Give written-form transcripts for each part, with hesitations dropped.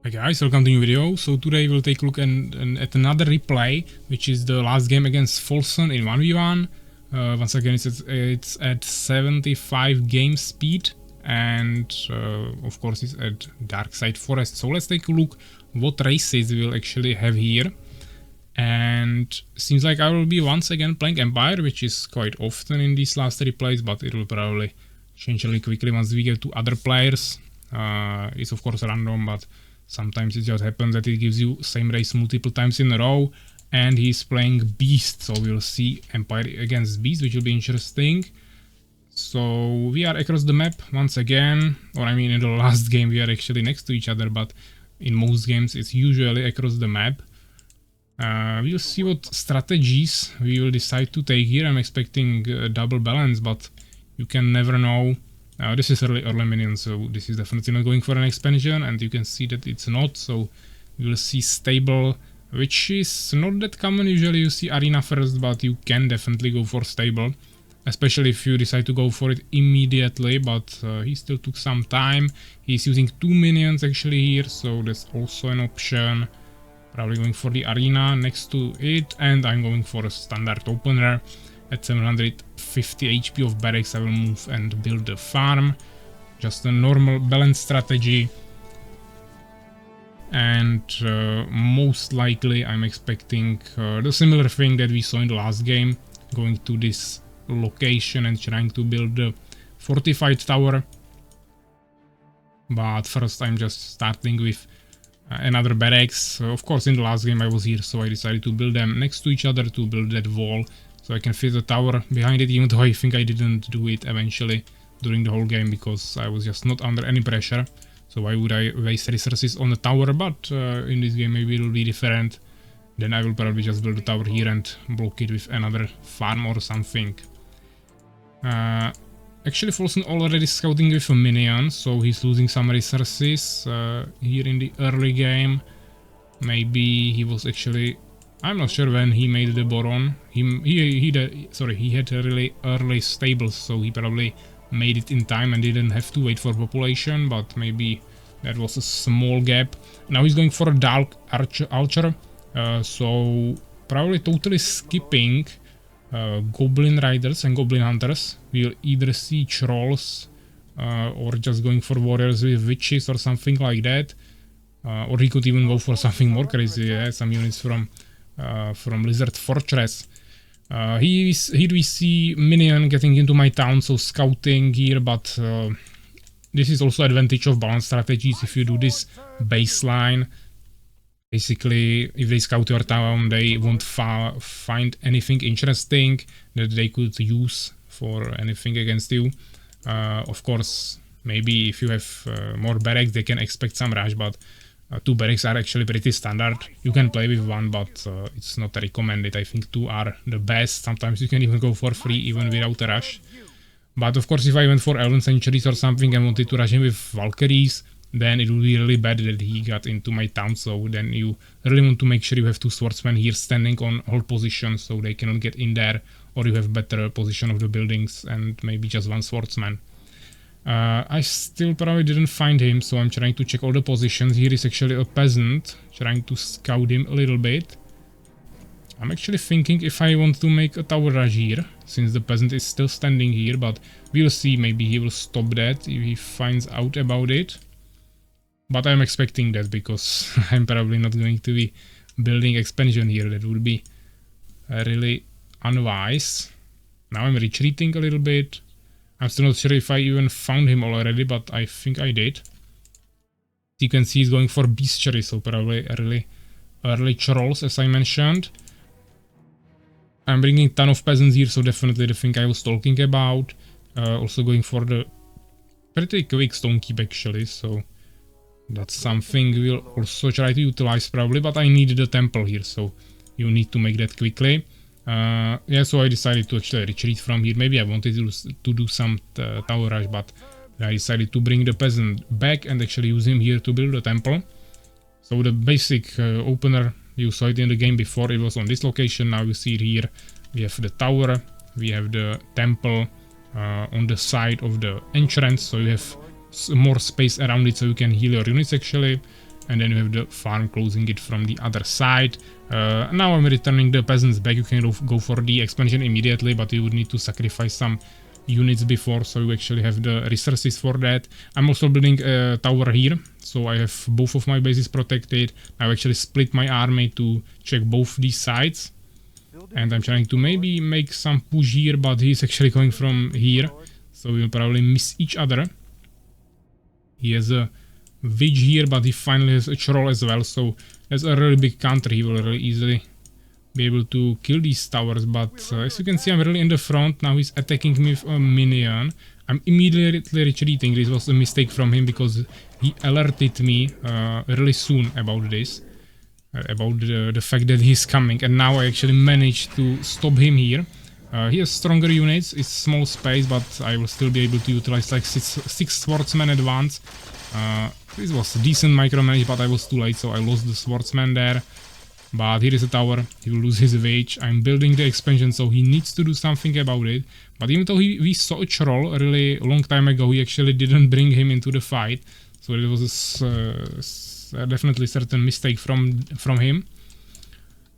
Hi guys, welcome to a new video. So today we'll take a look at another replay, which is the last game against Folsson in 1v1. Once again, it's at 75 game speed, and of course it's at Dark Side Forest. So let's take a look what races we'll actually have here. And seems like I will be once again playing Empire, which is quite often in these last replays, but it will probably change really quickly once we get to other players. It's of course random, but sometimes it just happens that it gives you same race multiple times in a row, and he's playing Beast, so we'll see Empire against Beast, which will be interesting. So we are across the map once again, or I mean in the last game we are actually next to each other, but in most games it's usually across the map. We'll see what strategies we will decide to take here. I'm expecting a double balance, but you can never know. This is early minion, so this is definitely not going for an expansion, and you can see that it's not, so we will see stable, which is not that common. Usually you see arena first, but you can definitely go for stable, especially if you decide to go for it immediately, but he still took some time. He's using 2 minions actually here, so that's also an option. Probably going for the arena next to it, and I'm going for a standard opener. At 750 HP of barracks I will move and build a farm. Just a normal balance strategy. And most likely I'm expecting the similar thing that we saw in the last game. Going to this location and trying to build a fortified tower. But first I'm just starting with another barracks. Of course in the last game I was here, so I decided to build them next to each other to build that wall. So I can fit a tower behind it, even though I think I didn't do it eventually during the whole game because I was just not under any pressure. So why would I waste resources on a tower? But in this game maybe it will be different. Then I will probably just build a tower here and block it with another farm or something. Actually Folsson already scouting with a minion, so he's losing some resources here in the early game. Maybe he was actually... I'm not sure when he made the Boron. He had a really early stables, so he probably made it in time and didn't have to wait for population, but maybe that was a small gap. Now he's going for a Dark Archer, so probably totally skipping Goblin Riders and Goblin Hunters. We'll either see Trolls or just going for Warriors with Witches or something like that. Or he could even go for something more crazy, yeah? Some units from Lizard Fortress. Here we see minion getting into my town, so scouting here, but this is also advantage of balance strategies. If you do this baseline, basically if they scout your town they won't find anything interesting that they could use for anything against you. Of course maybe if you have more barracks they can expect some rush, but 2 barracks are actually pretty standard. You can play with 1, but it's not recommended. I think 2 are the best. Sometimes you can even go for free even without a rush. But of course if I went for Elven Centuries or something and wanted to rush him with Valkyries, then it would be really bad that he got into my town. So then you really want to make sure you have 2 swordsmen here standing on hold position so they cannot get in there, or you have better position of the buildings and maybe just 1 swordsman. I still probably didn't find him, so I'm trying to check all the positions. Here is actually a peasant, trying to scout him a little bit. I'm actually thinking if I want to make a tower rush here, since the peasant is still standing here, but we'll see, maybe he will stop that if he finds out about it. But I'm expecting that because I'm probably not going to be building expansion here. That would be really unwise. Now I'm retreating a little bit. I'm still not sure if I even found him already, but I think I did. You can see he's going for bestiary, so probably really early trolls, as I mentioned. I'm bringing a ton of peasants here, so definitely the thing I was talking about. Also going for the pretty quick stone keep actually, so that's something we'll also try to utilize probably, but I need the temple here, so you need to make that quickly. Yeah, so I decided to actually retreat from here. Maybe I wanted to do some tower rush, but I decided to bring the peasant back and actually use him here to build a temple. So the basic opener, you saw it in the game before, it was on this location. Now you see it here. We have the tower, we have the temple on the side of the entrance, so you have more space around it so you can heal your units actually. and then you have the farm closing it from the other side. Now I'm returning the peasants back. You can go for the expansion immediately, but you would need to sacrifice some units before, so you actually have the resources for that. I'm also building a tower here, so I have both of my bases protected. I actually split my army to check both these sides, and I'm trying to maybe make some push here, but he's actually going from here, so we'll probably miss each other. He has a witch here, but he finally has a troll as well, so that's a really big country. He will really easily be able to kill these towers, but as you can see, I'm really in the front. Now he's attacking me with a minion. I'm immediately retreating. This was a mistake from him because he alerted me really soon about this, about the fact that he's coming, and now I actually managed to stop him here. He has stronger units, it's small space, but I will still be able to utilize like six swordsmen at once. This was decent micromanage, but I was too late, so I lost the swordsman there. But here is a tower, he will lose his wage. I'm building the expansion, so he needs to do something about it. But even though we saw a troll a really long time ago, he actually didn't bring him into the fight. So it was definitely a certain mistake from him.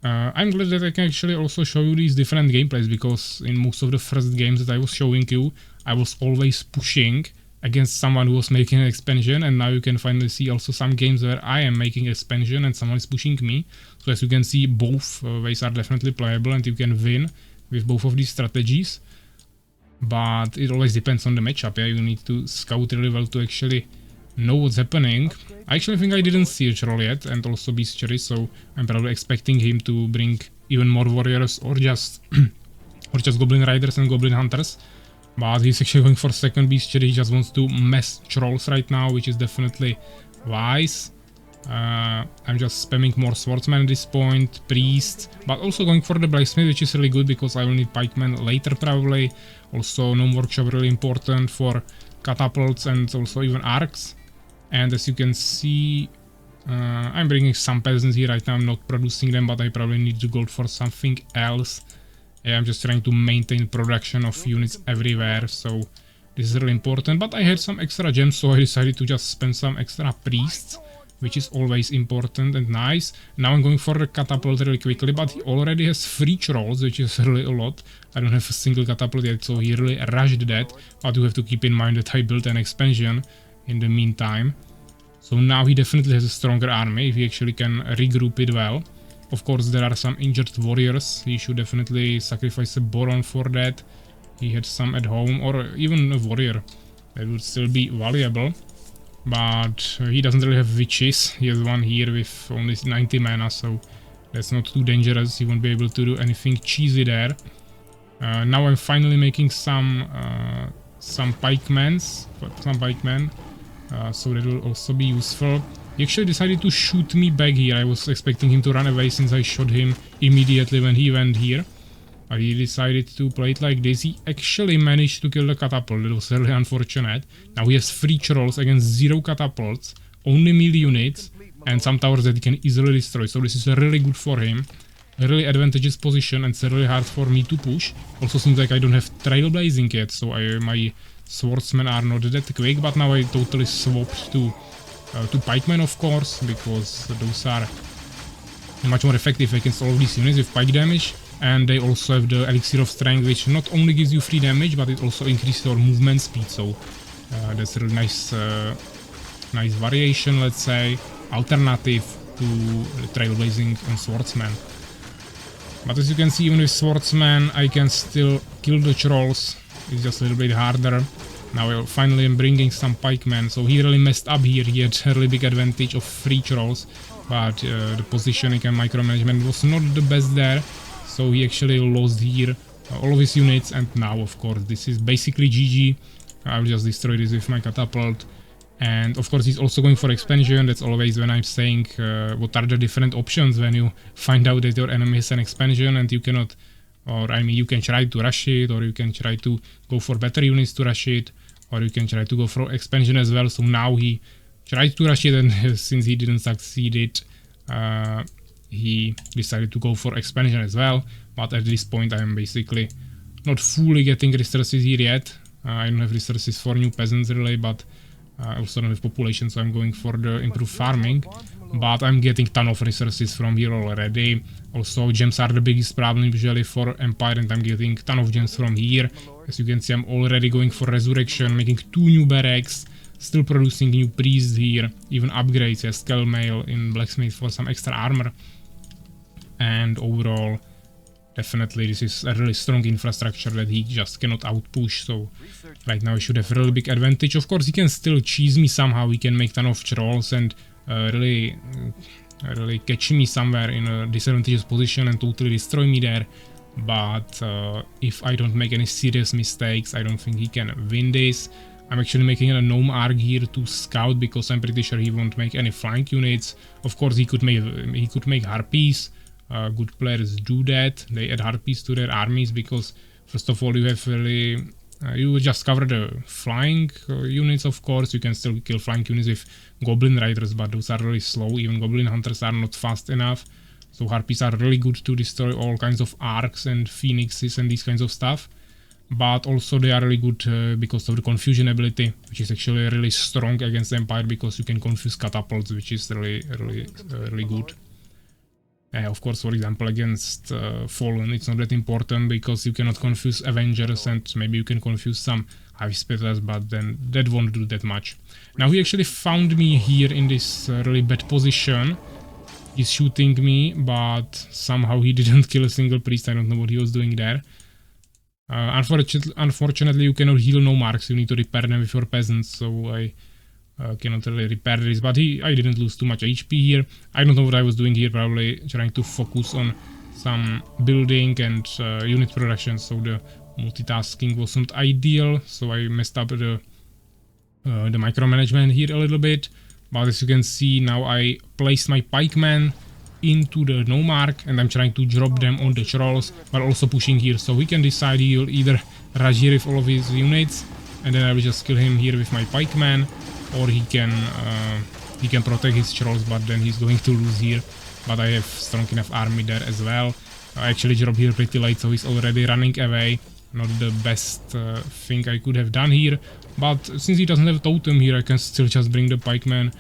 I'm glad that I can actually also show you these different gameplays, because in most of the first games that I was showing you, I was always pushing against someone who was making an expansion, and now you can finally see also some games where I am making expansion and someone is pushing me. So as you can see, both ways are definitely playable and you can win with both of these strategies. But it always depends on the matchup, yeah, you need to scout really well to actually know what's happening. I actually think I didn't see a troll yet, and also bestiary, so I'm probably expecting him to bring even more warriors or just goblin riders and goblin hunters. But he's actually going for second bestiary. He just wants to mess trolls right now, which is definitely wise. I'm just spamming more swordsmen at this point, priests, but also going for the blacksmith, which is really good because I will need pikemen later probably. Also gnome workshop really important for catapults and also even arcs. And as you can see, I'm bringing some peasants here right now. I'm not producing them, but I probably need the gold for something else. Yeah, I'm just trying to maintain production of units everywhere, so this is really important. But I had some extra gems, so I decided to just spend some extra priests, which is always important and nice. Now I'm going for the catapult really quickly, but he already has 3 trolls, which is really a lot. I don't have a single catapult yet, so he really rushed that. But you have to keep in mind that I built an expansion in the meantime. So now he definitely has a stronger army, if he actually can regroup it well. Of course, there are some injured warriors. He should definitely sacrifice a Boron for that. He had some at home, or even a warrior. That would still be valuable. But he doesn't really have witches. He has one here with only 90 mana, so that's not too dangerous. He won't be able to do anything cheesy there. Now I'm finally making some pikemen, so that will also be useful. He actually decided to shoot me back here. I was expecting him to run away since I shot him immediately when he went here. But he decided to play it like this. He actually managed to kill the catapult. It was really unfortunate. Now he has 3 trolls against 0 catapults, only melee units, and some towers that he can easily destroy. So this is really good for him. A really advantageous position, and it's really hard for me to push. Also seems like I don't have trailblazing yet, so my swordsmen are not that quick. But now I totally swapped to pikemen, of course, because those are much more effective against all of these units with pike damage. And they also have the elixir of strength, which not only gives you free damage, but it also increases your movement speed. So that's a really nice variation, let's say, alternative to trailblazing and swordsman. But as you can see, even with swordsman, I can still kill the trolls. It's just a little bit harder. Now I finally am bringing some pikemen, so he really messed up here. He had a really big advantage of 3 trolls, but the positioning and micromanagement was not the best there. So he actually lost here all of his units, and now of course this is basically GG. I'll just destroy this with my catapult. And of course he's also going for expansion. That's always when I'm saying what are the different options when you find out that your enemy has an expansion and you cannot, or I mean you can try to rush it, or you can try to go for better units to rush it, or you can try to go for expansion as well. So now he tried to rush it, and since he didn't succeed it, he decided to go for expansion as well. But at this point I am basically not fully getting resources here yet. I don't have resources for new peasants really, but I also don't have population, so I'm going for the improved farming. but I'm getting ton of resources from here already. Also, gems are the biggest problem usually for Empire, and I'm getting ton of gems from here. As you can see, I'm already going for resurrection, making 2 new barracks, still producing new priests here, even upgrades, yes, scale mail in blacksmith for some extra armor. And overall, definitely this is a really strong infrastructure that he just cannot outpush, so right now he should have a really big advantage. Of course, he can still cheese me somehow, he can make ton of trolls and really catch me somewhere in a disadvantageous position and totally destroy me there. But if I don't make any serious mistakes, I don't think he can win this. I'm actually making a gnome arc here to scout because I'm pretty sure he won't make any flank units. Of course, he could make harpies. Good players do that. They add harpies to their armies because first of all you have really you just cover the flying units. Of course, you can still kill flying units with goblin riders, but those are really slow. Even goblin hunters are not fast enough. So harpies are really good to destroy all kinds of arcs and phoenixes and these kinds of stuff. But also they are really good because of the confusion ability, which is actually really strong against Empire because you can confuse catapults, which is really good. Of course, for example, against Fallen, it's not that important because you cannot confuse Avengers and maybe you can confuse some Heavy Spitters, but then that won't do that much. Now he actually found me here in this really bad position. He's shooting me, but somehow he didn't kill a single priest. I don't know what he was doing there. Unfortunately, you cannot heal no marks. You need to repair them with your peasants, so I cannot really repair this, but I didn't lose too much HP here. I don't know what I was doing here, probably trying to focus on some building and unit production, so the multitasking was not ideal, so I messed up the micromanagement here a little bit. But as you can see, now I placed my pikemen into the gnome arc and I'm trying to drop them on the trolls, but also pushing here, so he can decide he'll either rush here with all of his units and then I will just kill him here with my pikemen, or he can protect his trolls, but then he's going to lose here. But I have strong enough army there as well. I actually dropped here pretty late, so he's already running away. Not the best thing I could have done here, but since he doesn't have totem here, I can still just bring the pikeman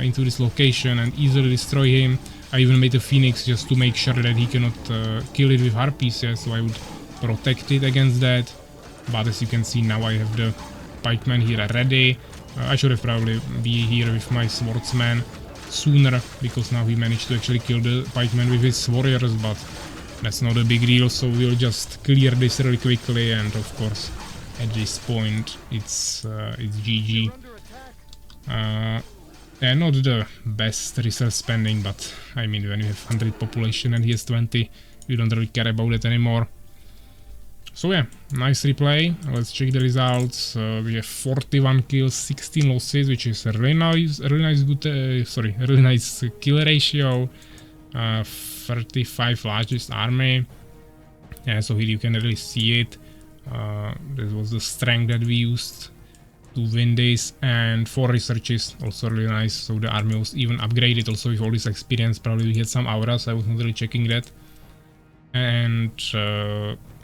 into this location and easily destroy him. I even made a phoenix just to make sure that he cannot kill it with harpies, yeah, so I would protect it against that. But as you can see, now I have the pikeman here ready. I should have probably be here with my swordsman sooner, because now he managed to actually kill the pikeman with his warriors, but that's not a big deal, so we'll just clear this really quickly, and of course at this point it's GG. Yeah, not the best resource spending, but I mean, when you have 100 population and he has 20, you don't really care about it anymore. So yeah, nice replay. Let's check the results. We have 41 kills, 16 losses, which is a really nice kill ratio. 35 largest army. Yeah, so here you can really see it. This was the strength that we used to win this, and 4 researches, also really nice. So the army was even upgraded also with all this experience. Probably we had some auras, I was not really checking that. And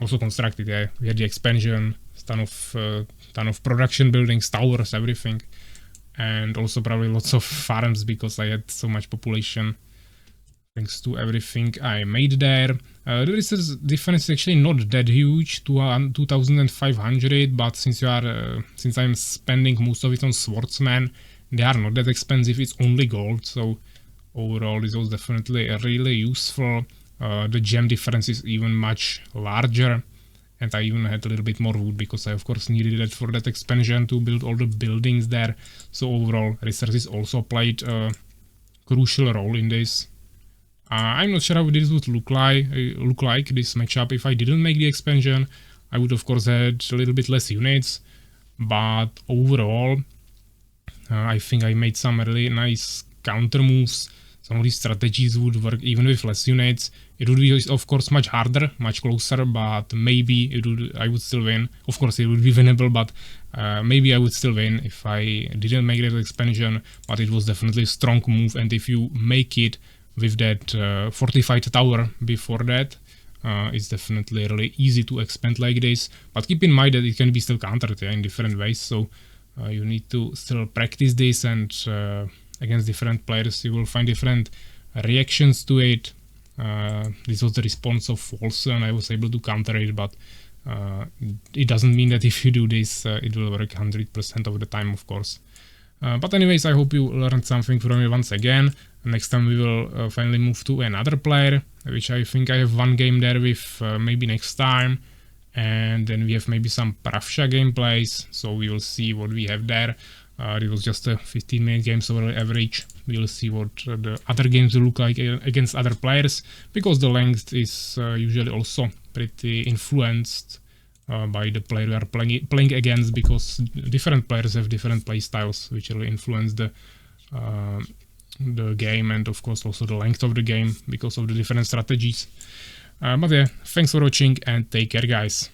also constructed, yeah, we had the expansion, ton of production buildings, towers, everything, and also probably lots of farms because I had so much population thanks to everything I made there. The resource difference is actually not that huge, 2,500, but since I'm spending most of it on swordsman, they are not that expensive. It's only gold, so overall this was definitely really useful. The gem difference is even much larger, and I even had a little bit more wood because I of course needed it for that expansion to build all the buildings there. So overall resources also played a crucial role in this. I'm not sure how this would look like this matchup if I didn't make the expansion. I would of course had a little bit less units, but overall I think I made some really nice counter moves. Some of these strategies would work even with less units. It would be of course much harder, much closer, but maybe I would still win. Of course it would be winnable, but maybe I would still win if I didn't make that expansion. But it was definitely a strong move, and if you make it with that fortified tower before that, it's definitely really easy to expand like this. But keep in mind that it can be still countered in different ways, so you need to still practice this and against different players. You will find different reactions to it. This was the response of Folsson. I was able to counter it, but it doesn't mean that if you do this, it will work 100% of the time, of course. But anyways, I hope you learned something from me once again. Next time we will finally move to another player, which I think I have one game there with maybe next time. And then we have maybe some Pravsha gameplays, so we will see what we have there. It was just a 15-minute game, so average. We will see what the other games will look like against other players, because the length is usually also pretty influenced by the player we are playing against, because different players have different play styles, which will influence the game, and of course also the length of the game because of the different strategies. But yeah, thanks for watching and take care, guys.